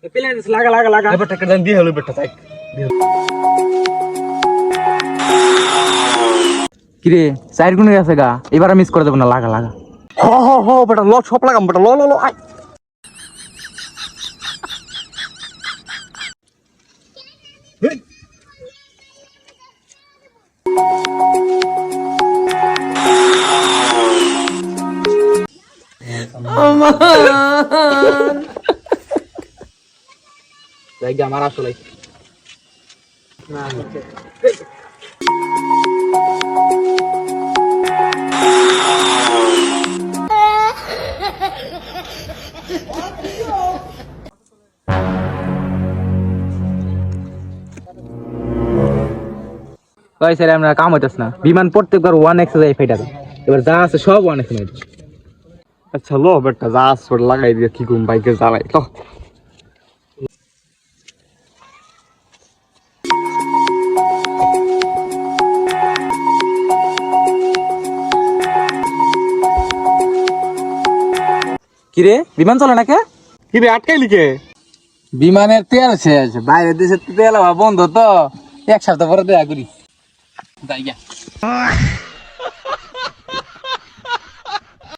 Plane লাগা লাগা লাগা এবার টাকা দেন দিয়ে হলো বেটা তাই কিরে 4 গুণ গেছে গা, এবার মিস করে দেব না, লাগা লাগা। হ বেটা ল সব লাগাম বেটা ল ল ল আয় জায়গা আমার আসলে কই স্যার আমরা কাম হইতাছ না, বিমান প্রত্যেকবার 1x যাই ফাইটা দেয়, এবার যা আছে সব 1x মাইর। আচ্ছা ল বেটা যা আসর লাগাই দিয়ে কি করুম বাইকে জ্বালাই ল কিরে বিমান চলে না কে? কি রে আটকাইলি কে বিমানের তেল শেষ, বাইরের দেশের তেল হওয়া বন্ধ তো, এক সপ্তাহ পরে দেয়া করি। যাই গা।